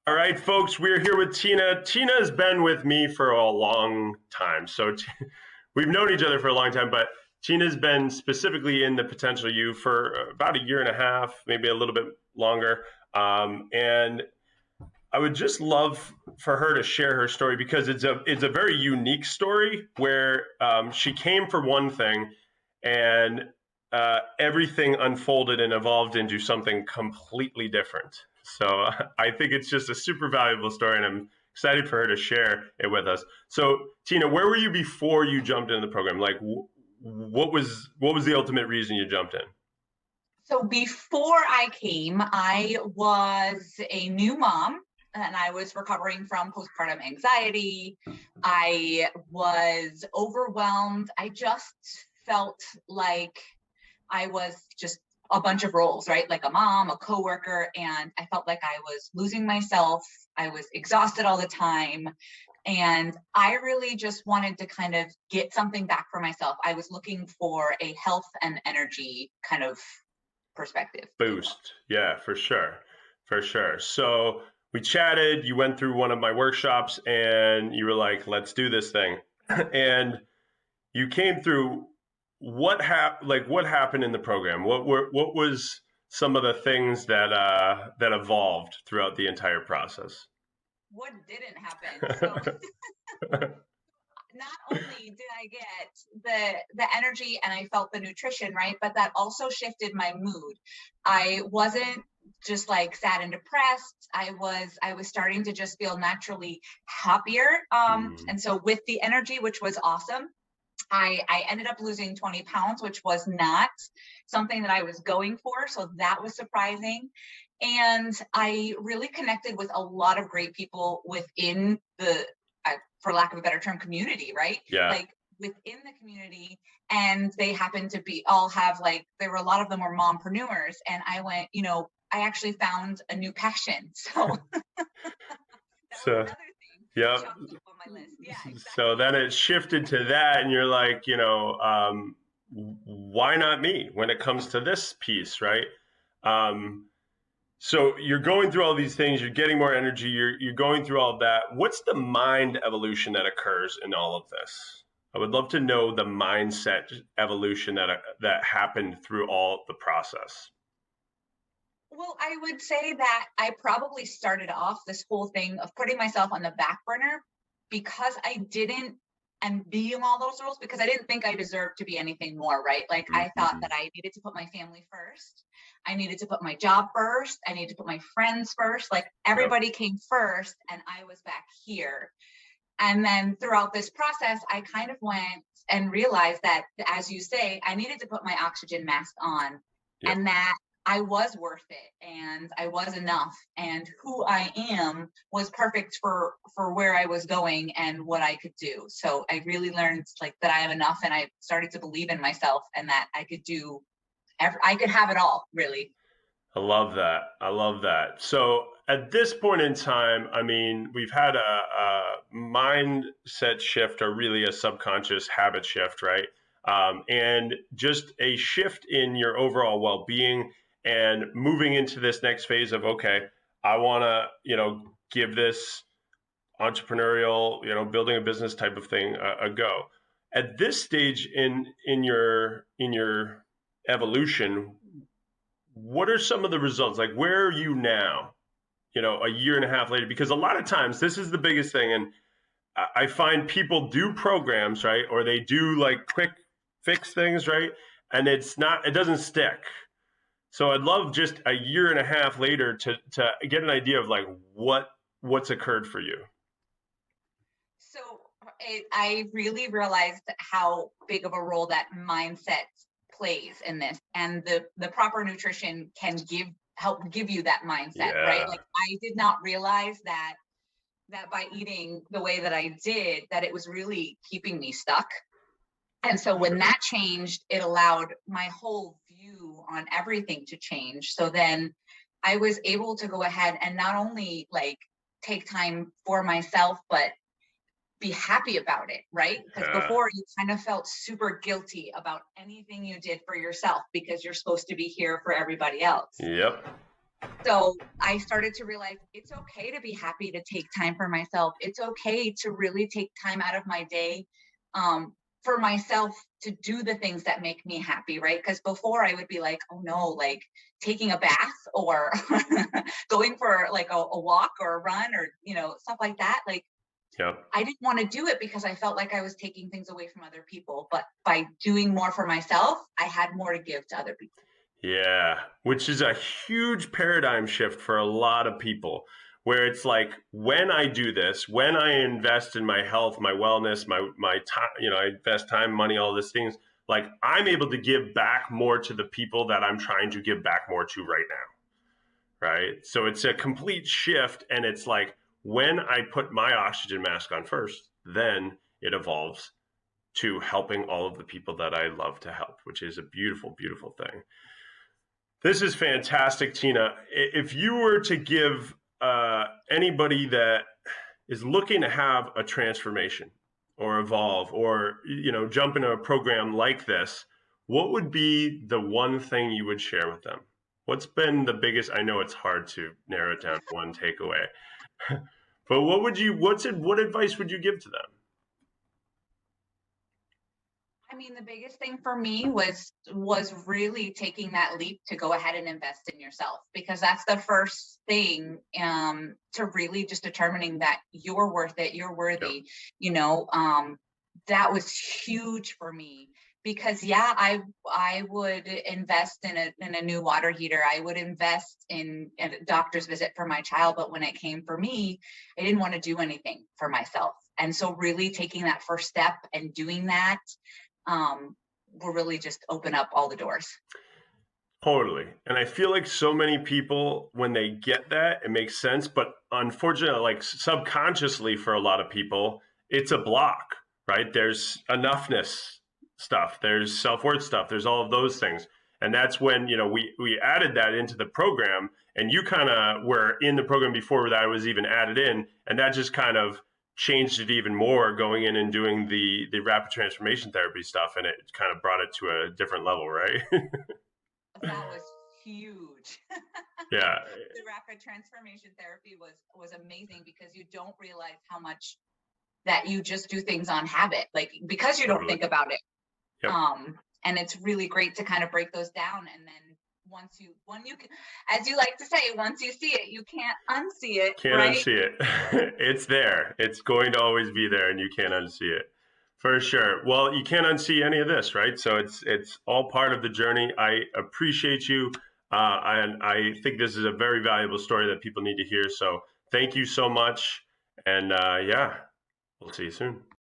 All right, folks, we're here with Tina. Tina has been with me for a long time. We've known each other for a long time, but Tina's been specifically in the Potential You for about a year and a half, maybe a little bit longer. And I would just love for her to share her story because it's a very unique story where she came for one thing and everything unfolded and evolved into something completely different. So I think it's just a super valuable story, and I'm excited for her to share it with us. So Tina, where were you before you jumped into the program? Like, what was the ultimate reason you jumped in? So before I came, I was a new mom and I was recovering from postpartum anxiety. I was overwhelmed. I just felt like I was just a bunch of roles, right? Like a mom, a coworker, and I felt like I was losing myself. I was exhausted all the time. And I really just wanted to kind of get something back for myself. I was looking for a health and energy kind of perspective. Boost. Yeah, for sure. For sure. So we chatted, you went through one of my workshops and you were like, let's do this thing. And you came through what happened in the program? What was some of the things that evolved throughout the entire process? What didn't happen? So not only did I get the energy and I felt the nutrition, right? But that also shifted my mood. I wasn't just like sad and depressed. I was starting to just feel naturally happier. Mm, And so with the energy, which was awesome, I ended up losing 20 pounds, which was not something that I was going for. So that was surprising. And I really connected with a lot of great people within for lack of a better term, community, right? yeah. Like within the community. And they happened to be all have like, there were a lot of them were mompreneurs. And I went, I actually found a new passion. So that was So another thing yeah. chalked up on my list. Yeah, So exactly. then it shifted to that, and you're like, why not me when it comes to this piece, right? Um, So you're going through all these things, you're getting more energy, you're going through all of that. What's the mind evolution that occurs in all of this? I would love to know the mindset evolution that happened through all the process. Well, I would say that I probably started off this whole thing of putting myself on the back burner because I didn't and being all those roles because I didn't think I deserved to be anything more, right? Like I thought Mm-hmm. that I needed to put my family first. I needed to put my job first. I needed to put my friends first. Like Yep. everybody came first and I was back here. And then throughout this process, I kind of went and realized that, as you say, I needed to put my oxygen mask on Yep. and that I was worth it and I was enough and who I am was perfect for where I was going and what I could do. So I really learned like that I am enough and I started to believe in myself and that I could I could have it all, really. I love that. I love that. So at this point in time, I mean, we've had a mindset shift or really a subconscious habit shift, right? And just a shift in your overall well being and moving into this next phase of, okay, I want to, give this entrepreneurial, building a business type of thing a go. At this stage in your evolution, what are some of the results? Like, where are you now? A year and a half later, because a lot of times this is the biggest thing, and I find people do programs, right, or they do like quick fix things, right, and it doesn't stick. So I'd love just a year and a half later to get an idea of like what's occurred for you. So I really realized how big of a role that mindset plays in this, and the proper nutrition can help give you that mindset, right? Yeah. Like I did not realize that by eating the way that I did, that it was really keeping me stuck. And so when Sure. that changed, it allowed my whole view on everything to change. So then I was able to go ahead and not only like take time for myself, but be happy about it, right? Because Yeah. before you kind of felt super guilty about anything you did for yourself because you're supposed to be here for everybody else. Yep. So I started to realize it's okay to be happy to take time for myself. It's okay to really take time out of my day, for myself, to do the things that make me happy, right? Because before I would be like, oh no, like taking a bath or going for like a walk or a run or, stuff like that. Like Yep. I didn't want to do it because I felt like I was taking things away from other people. But by doing more for myself, I had more to give to other people. Yeah, which is a huge paradigm shift for a lot of people. Where it's like, when I do this, when I invest in my health, my wellness, my time, I invest time, money, all these things, like I'm able to give back more to the people that I'm trying to give back more to right now, right? So it's a complete shift, and it's like, when I put my oxygen mask on first, then it evolves to helping all of the people that I love to help, which is a beautiful, beautiful thing. This is fantastic, Tina. If you were to give anybody that is looking to have a transformation or evolve or jump into a program like this, what would be the one thing you would share with them? What's been the biggest? I know it's hard to narrow it down to one takeaway, but what advice would you give to them? I mean, the biggest thing for me was really taking that leap to go ahead and invest in yourself, because that's the first thing, to really just determining that you're worth it, you're Yep. worthy. You know, that was huge for me, because yeah, I would invest in a new water heater. I would invest in a doctor's visit for my child, but when it came for me, I didn't want to do anything for myself. And so really taking that first step and doing that, will really just open up all the doors. Totally. And I feel like so many people, when they get that, it makes sense. But unfortunately, like subconsciously for a lot of people, it's a block, right? There's enoughness stuff, there's self worth stuff, there's all of those things. And that's when, we added that into the program, and you kind of were in the program before that was even added in. And that just kind of changed it even more, going in and doing the rapid transformation therapy stuff. And it kind of brought it to a different level, right? That was huge. Yeah, The rapid transformation therapy was amazing, because you don't realize how much that you just do things on habit, like because you don't totally. think about it. Yep. And it's really great to kind of break those down, and then when you can, as you like to say, once you see it, you can't unsee it, Can't right? unsee it. It's there. It's going to always be there, and you can't unsee it. For sure. Well, you can't unsee any of this, right? So it's all part of the journey. I appreciate you, and I think this is a very valuable story that people need to hear. So thank you so much, and yeah, we'll see you soon.